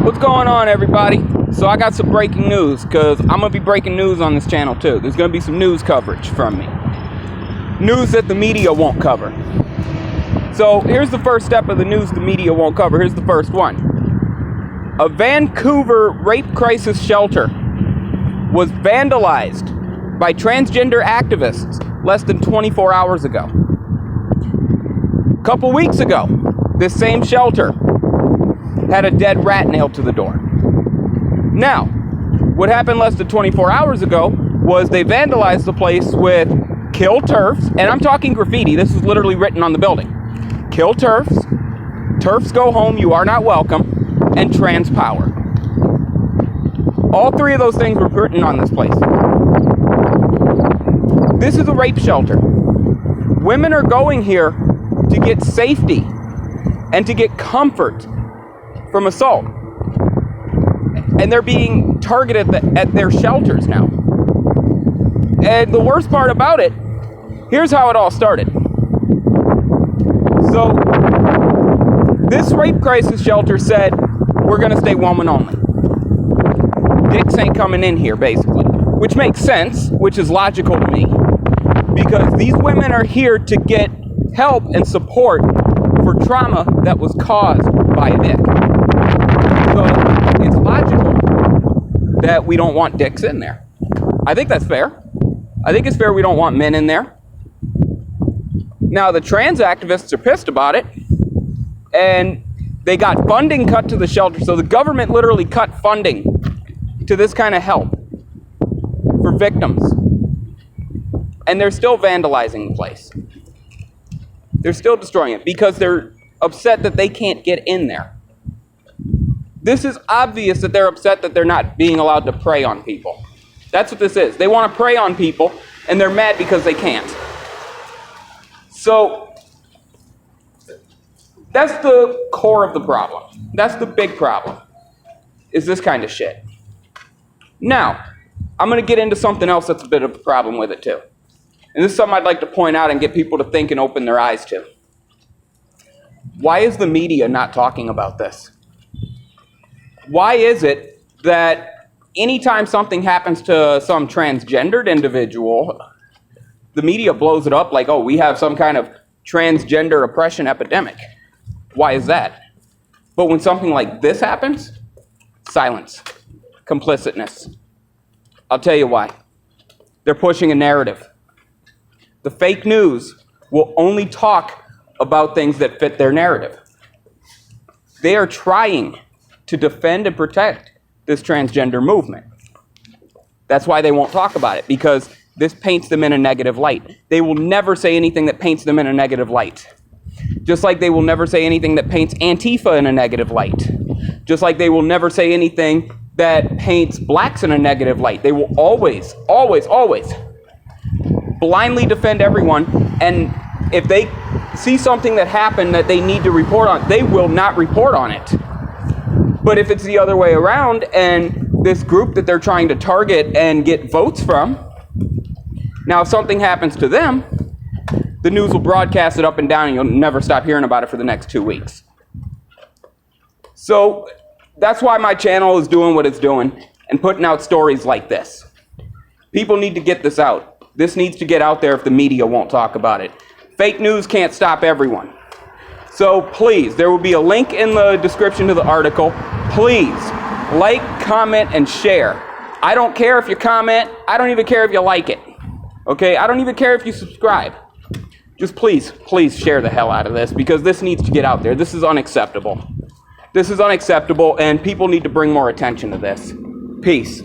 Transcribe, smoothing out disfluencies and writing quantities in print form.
What's going on, everybody? So I got some breaking news, because I'm going to be breaking news on this channel too. There's going to be some news coverage from me. News that the media won't cover. So here's the first step of the news the media won't cover. Here's the first one. A Vancouver rape crisis shelter was vandalized by transgender activists less than 24 hours ago. A couple weeks ago, this same shelter had a dead rat nailed to the door. Now, what happened less than 24 hours ago was they vandalized the place with kill TERFs, and I'm talking graffiti, this is literally written on the building. Kill TERFs, TERFs go home, you are not welcome, and trans power. All three of those things were written on this place. This is a rape shelter. Women are going here to get safety and to get comfort from assault. And they're being targeted at their shelters now. And the worst part about it, here's how it all started. So, this rape crisis shelter said, we're going to stay woman only. Dicks ain't coming in here, basically. Which makes sense, which is logical to me. Because these women are here to get help and support for trauma that was caused by a dick. So, it's logical that we don't want dicks in there. I think that's fair. I think it's fair we don't want men in there. Now, the trans activists are pissed about it, and they got funding cut to the shelter, so the government literally cut funding to this kind of help for victims. And they're still vandalizing the place. They're still destroying it because they're upset that they can't get in there. This is obvious that they're upset that they're not being allowed to prey on people. That's what this is. They want to prey on people, and they're mad because they can't. So, that's the core of the problem. That's the big problem, is this kind of shit. Now, I'm going to get into something else that's a bit of a problem with it too. And this is something I'd like to point out and get people to think and open their eyes to. Why is the media not talking about this? Why is it that anytime something happens to some transgendered individual, the media blows it up like, oh, we have some kind of transgender oppression epidemic? Why is that? But when something like this happens, silence, complicitness. I'll tell you why. They're pushing a narrative. The fake news will only talk about things that fit their narrative. They are trying to defend and protect this transgender movement. That's why they won't talk about it, because this paints them in a negative light. They will never say anything that paints them in a negative light. Just like they will never say anything that paints Antifa in a negative light. Just like they will never say anything that paints blacks in a negative light. They will always, always, always blindly defend everyone, and if they see something that happened that they need to report on, they will not report on it. But if it's the other way around, and this group that they're trying to target and get votes from, now if something happens to them, the news will broadcast it up and down, and you'll never stop hearing about it for the next 2 weeks. So that's why my channel is doing what it's doing and putting out stories like this. People need to get this out. This needs to get out there if the media won't talk about it. Fake news can't stop everyone. So please, there will be a link in the description to the article. Please, like, comment, and share. I don't care if you comment. I don't even care if you like it. Okay? I don't even care if you subscribe. Just please, please share the hell out of this, because this needs to get out there. This is unacceptable. This is unacceptable, and people need to bring more attention to this. Peace.